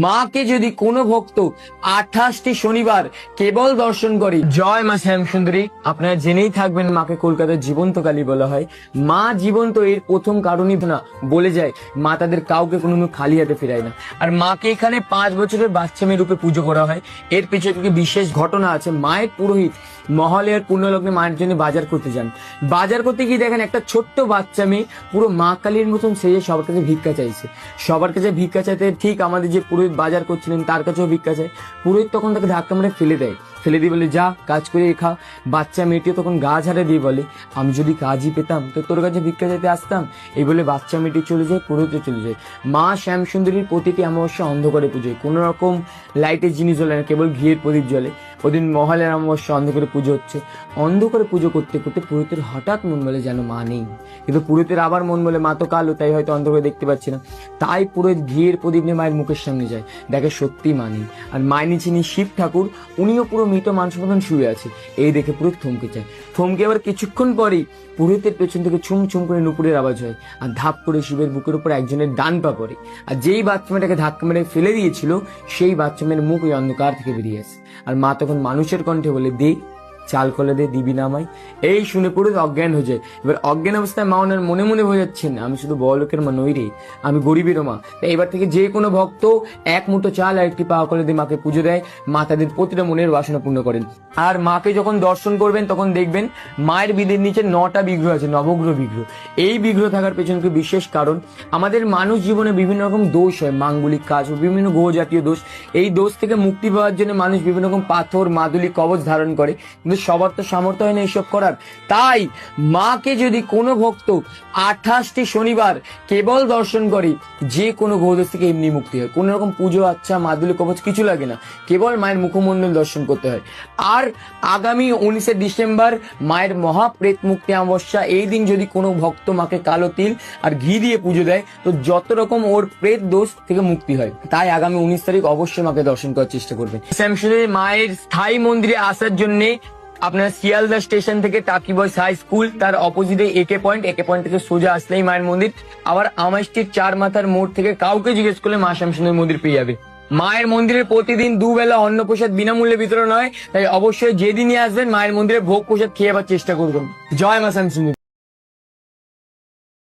মাকে যদি কোনো ভক্ত 28টি শনিবার কেবল দর্শন করে, জয় মা শ্যামসুন্দরী। আপনারা জেনেই থাকবেন মাকে কলকাতার জীবন্ত কালী বলা হয়। মা জীবন্ত এর প্রথম কারণই না বলে যায় মা তাদের কাউকে কোনো খালি হাতে ফেরায় না। আর মাকে এখানে 5 বছরের বাচ্চা মেয়ে রূপে পুজো করা হয়। এর পিছনে বিশেষ ঘটনা আছে। মায়ের পুরোহিত মহালয়ার পূর্ণলগ্নে মায়ের জন্য বাজার করতে যান। বাজার করতে গিয়ে দেখেন একটা ছোট্ট বাচ্চা মেয়ে পুরো মা কালীর মতন সেজে সবার কাছে ভিক্ষা চাইছে। সবার কাছে ভিক্ষা চাইতে ঠিক আমাদের যে পুরোহিত বাজার করছিলেন তার কাছেও ভিক্ষা চায়। পুরোহিত তখন তাকে ধাক্কা মেরে ফেলে দেয়, ফেলে দিয়ে বলে যা কাজ করে খা। বাচ্চা মেয়েটিও তখন গা ঝাড়ে দিয়ে বলে আমি যদি কাজই পেতাম তো তোর কাছে ভিক্ষা চাইতে আসতাম। এই বলে বাচ্চা মেয়েটি চলে যায়, পুরোহিত চলে যায়। মা শ্যামসুন্দরীর প্রতিটি অমাবস্যা অন্ধকারে পুজোয়, কোনো রকম লাইটের জিনিস জ্বলে না, কেবল ঘিয়ের প্রদীপ জ্বলে। ওদিন মহালয়ার অমাবস্যা অন্ধকারে পুজো হচ্ছে। অন্ধকারে পুজো করতে করতে পুরোহিতের হঠাৎ মন বলে যেন মা নেই, কিন্তু পুরোহিতের আবার মন বলে মা তো কালো, তাই হয়তো অন্ধকারে দেখতে পাচ্ছি না। তাই পুরোহিত ঘিয়ের প্রদীপ নিয়ে মায়ের মুখের সামনে যায়, দেখে সত্যি মা নেই। আর মায়ের নিচে শিব ঠাকুর, উনিও পুরো মৃত মানুষ মতন শুয়ে আছে। এই দেখে পুরোহিত থমকে যায়। থমকে আবার কিছুক্ষণ পরেই পুরোহিতের পেছন থেকে ছুম ছুম করে নুপুরের আওয়াজ হয়, আর ধাপ করে শিবের বুকের উপর একজনের ডান পা পড়ে। আর যেই বাচ্চা মেয়েটাকে ধাক্কা মেরে ফেলে দিয়েছিল সেই বাচ্চা মেয়ের মুখ ওই অন্ধকার থেকে বেরিয়ে আসে। আর মা তখন মানুষের কণ্ঠে বলে দে চাল কলে দে দিবি নামাই। এই শুনে পুরোহিত অজ্ঞান হয়ে যায়। এবার অজ্ঞান অবস্থায় মা ওনার মনে মনে বোঝাচ্ছেন আমি শুধু বড় লোকের মা নই রে, আমি গরিবেরও মা। তাই এবার থেকে যে কোনো ভক্ত এক মুঠো চাল আর একটি পাওয়া করে দিয়ে মাকে পুজো দেয়, মা তাদের প্রতিটা মনের বাসনা পূর্ণ করেন। আর মাকে যখন দর্শন করবেন তখন দেখবেন মায়ের বিদের নিচে 9টা বিগ্রহ আছে, নবগ্রহ বিগ্রহ। এই বিগ্রহ থাকার পেছনে বিশেষ কারণ, আমাদের মানুষ জীবনে বিভিন্ন রকম দোষ হয়, মাঙ্গলিক কাজ ও বিভিন্ন গ্রহ জাতীয় দোষ। এই দোষ থেকে মুক্তি পাওয়ার জন্য মানুষ বিভিন্ন রকম পাথর মাদুলি কবচ ধারণ করে, কিন্তু সবার তো সামর্থ্য হয় না এইসব করার। তাই মাকে যদি কোনো ভক্ত 28টি শনিবার কেবল দর্শন করে, যে কোনো গ্রহদোষ থেকে এমনি মুক্তি হয়। কোনো রকম পুজো আচ্ছা মাদুলি কবচ কিছু লাগে না, কেবল মায়ের মুখমণ্ডল দর্শন করতে হয়। আর আগামী 19শে ডিসেম্বর মায়ের মহাপ্রেত মুক্তি অমাবস্যা, এই দিন যদি কোনো ভক্ত মাকে কালো তিল আর ঘি দিয়ে পুজো দেয় তো যত রকম ওর প্রেত দোষ থেকে মুক্তি হয়। তাই আগামী 19 তারিখ অবশ্যই মাকে দর্শন করার চেষ্টা করবেন। শ্যামসুন্দরী মায়ের স্থায়ী মন্দিরে আসার জন্য আপনার শিয়ালদা স্টেশন থেকে টাকি বয়েজ হাই স্কুল তার অপোজিটে একে পয়েন্ট থেকে সোজা আসলেই মায়ের মন্দির। আবার আমাইস্টির 4 মাথার মোড় থেকে কাউকে জিজ্ঞেস করলে মা শ্যামসুন্দরী মন্দির পেয়ে যাবে। মায়ের মন্দিরে প্রতিদিন 2 বেলা অন্নপ্রসাদ বিনামূল্যে বিতরণ হয়। তাই অবশ্যই যেদিনই আসবেন মায়ের মন্দিরে ভোগ প্রসাদ খেয়ে আবার চেষ্টা করবেন। জয় মা শ্যামসুন্দরী।